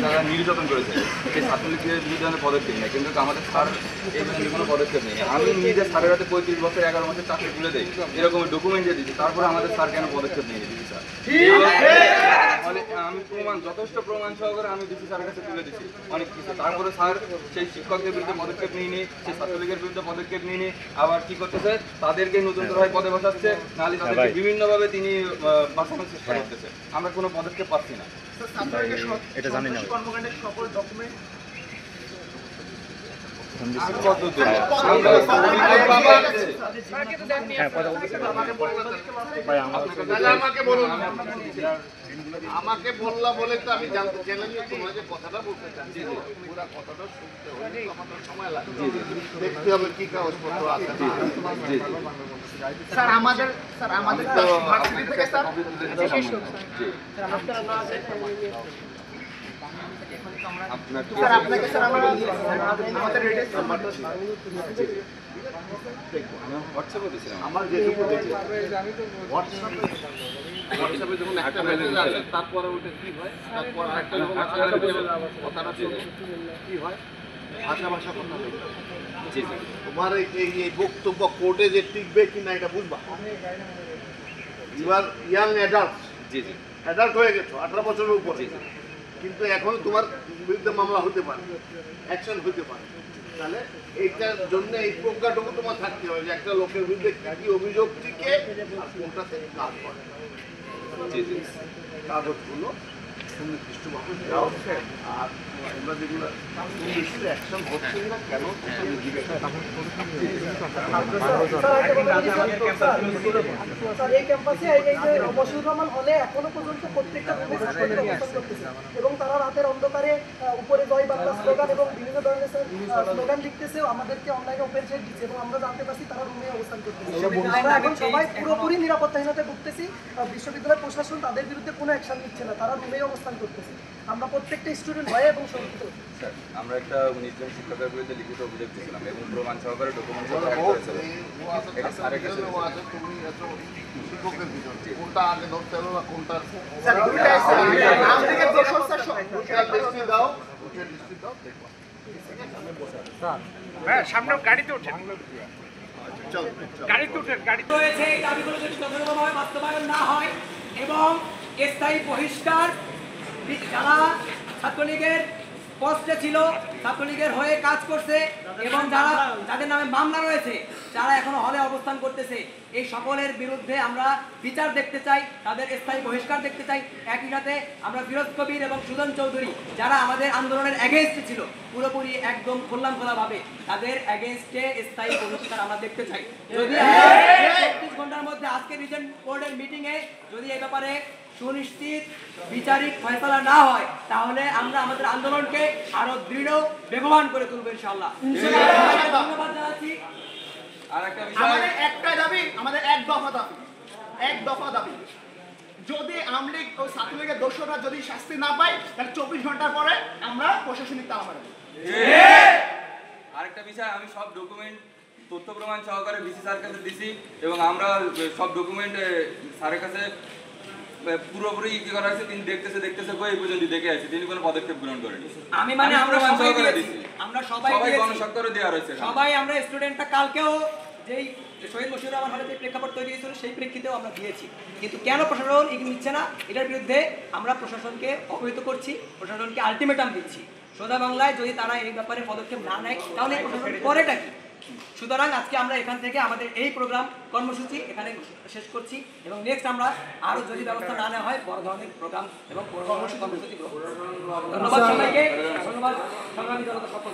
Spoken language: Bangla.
যারা নির্যাতন করেছে সেই ছাত্রলীগের বিরুদ্ধে পদক্ষেপ নেই, কিন্তু আমাদের স্যার এই জন্য কোনো পদক্ষেপ নেই। আমি নিজে স্যারের হাতে 35 বছর 11 মাসের চাকরি তুলে দেই, এরকম ডকুমেন্ট দিয়ে দিচ্ছি, তারপরে আমাদের স্যার কেন পদক্ষেপ নিয়ে দিচ্ছি স্যার? আমি যথেষ্ট প্রমাণ সহকারে আমি ডিসি স্যারের কাছে তুলে দিচ্ছি অনেক কিছু, তারপরে স্যার সেই শিক্ষকদের বিরুদ্ধে পদক্ষেপ নিয়ে সেই ছাত্রলীগের বিরুদ্ধে পদক্ষেপ নিয়ে আবার কি করতেছে, তাদেরকে নতুন করে পদে বসাচ্ছে, নাহলে তাদেরকে বিভিন্নভাবে তিনি বাঁচানোর চেষ্টা করতেছে। আমরা কোনো পদক্ষেপ পাচ্ছি না। এটা জানি না কর্মকাণ্ডের সকল ডকুমেন্ট আমাকে বললা বলে তো আমি জানতে চাইলাম যে তোমরা যে কথাটা বলতে চাচ্ছি পুরা কথাটা শুনতে হলে আমাদের সময় লাগে, দেখতে হবে কি কাগজপত্র আছে। স্যার আমাদের ভার্সিটি থেকে স্যার আপনাকে স্যার আমাদের রেডের নাম্বারটা হোয়াটসঅ্যাপে দিয়েছিলাম। আমার যেটুকু দেখি হোয়াটসঅ্যাপে যখন একটা মেসেজ আসে তারপরে ওটা কি হয়, তারপর আরেকটা যখন কথাটা কি হয়, ভাষা কথা তোমার এই বক্তব্য কোর্টে যে টিকবে কিনা এটা বুঝবা। You are young adult, adult হয়ে গেছো 18 বছরের উপরে, কিন্তু এখন তোমার বিরুদ্ধে মামলা হতে পারে, অ্যাকশন হতে পারে। তাহলে এইটার জন্য এই প্রজ্ঞাটুকু তোমার থাকতে হবে যে একটা লোকের বিরুদ্ধে কি অভিযোগ টিকে আর কোনটাতে কাজ করে। কাগজগুলো সুনির্দিষ্টভাবে দাও, আর তোমরা যেগুলো অ্যাকশন হচ্ছে না কেন এই ক্যাম্পাসে এই যে মশিউর রহমান হলে এখনো পর্যন্ত প্রত্যেকটা এবং তারা রাতের অন্ধকারে উপরে জয় বাংলা স্লোগান এবং বিভিন্ন ধরনের স্লোগান লিখতেছে, আমাদেরকে অনলাইনে ওপেন সেট দিচ্ছে এবং আমরা জানতে পারছি তারা রুমে অবস্থান করতেছে। আমরা এখন সবাই পুরোপুরি নিরাপত্তাহীনতায় ভুগতেছি। বিশ্ববিদ্যালয় প্রশাসন তাদের বিরুদ্ধে কোনো অ্যাকশন নিচ্ছে না, তারা রুমে অবস্থান করতেছে। আমরা প্রত্যেকটা স্টুডেন্ট ভয়ে এবং শঙ্কিত। স্যার আমরা একটা 19 জন শিক্ষকের বিরুদ্ধে লিখিত অভিযোগ দিয়েছিলাম এবং প্রমাণ সহকারে ডকুমেন্ট শিক্ষকের ভিতরে কোনটা আগে ধরতে হবে বা কোনটা দাও দেখো। সামনে গাড়িতে ওঠেন, গাড়িতে ওঠেন, গাড়িতে রয়েছে। এই দাবিগুলো যদি যথাযথভাবে বাস্তবায়ন না হয় এবং স্থায়ী বহিষ্কার, যারা ছাত্রলীগের পোস্টে ছিল, ছাত্রলীগের হয়ে কাজ করছে এবং যাদের নামে মামলা রয়েছে, যারা এখনো হলে অবস্থান করতেছে, এই সকলের বিরুদ্ধে আমরা বিচার দেখতে চাই, তাদের স্থায়ী বহিষ্কার দেখতে চাই। একই সাথে আমরা ফিরোজ কবির এবং সুজন চৌধুরী যারা আমাদের আন্দোলনের এগেইনস্টে ছিল, পুরোপুরি একদম খোলামখোলাভাবে তাদের এগেইনস্টে স্থায়ী বহিষ্কার আমরা দেখতে চাই। যদি 24 ঘন্টার মধ্যে আজকে রিজেন্ট বোর্ডের মিটিংয়ে যদি এই ব্যাপারে সুনিশ্চিত বিচারিক ফয়সালা না হয়, তাহলে আমরা আমাদের আন্দোলনকে আরো দৃঢ় বেগবান করে তুলবো ইনশাআল্লাহ। ধন্যবাদ জানাচ্ছি। আমাদের একটাই দাবি, আমাদের এক দফা দাবি, যদি আমলিগ ও ছাত্রলীগের দোষরা যদি শাস্তি না পায়, তাহলে 24 ঘন্টার পরে আমরা প্রশাসনিক তালা মারব। আরেকটা বিষয়, আমি সব ডকুমেন্ট তথ্য প্রমাণ সহকারে বিসি স্যারের কাছে দিছি এবং আমরা সব ডকুমেন্ট স্যারের কাছে পুরোপুরি কি করা হয়েছে, তিনি দেখতেছে এই পর্যন্ত দেখে আছে, তিনি কোনো পদক্ষেপ গ্রহণ করেনি। আমরা সবাই গণস্বাক্ষর দেওয়া রয়েছে, সবাই আমরা স্টুডেন্টটা কালকেও যেই শহীদ মশিউর রহমান হলে যে প্রেক্ষাপট তৈরি হয়েছিল সেই প্রেক্ষিতেও আমরা দিয়েছি, কিন্তু কেন প্রশাসন এগিয়ে নিচ্ছে না, এটার বিরুদ্ধে আমরা প্রশাসনকে অবহিত করছি, প্রশাসনকে আলটিমেটাম দিচ্ছি। সোজা বাংলায় যদি তারা এই ব্যাপারে পদক্ষেপ না নেয়, তাহলে প্রশাসন করেটা কি? সুতরাং আজকে আমরা এখান থেকে আমাদের এই প্রোগ্রাম কর্মসূচি এখানে শেষ করছি এবং নেক্সট আমরা আরো যদি ব্যবস্থা না নেওয়া হয় বড় ধরনের প্রোগ্রাম এবং কর্মসূচি গ্রহণ। ধন্যবাদ সবাইকে, ধন্যবাদ সংগ্রামী জনতা সকল।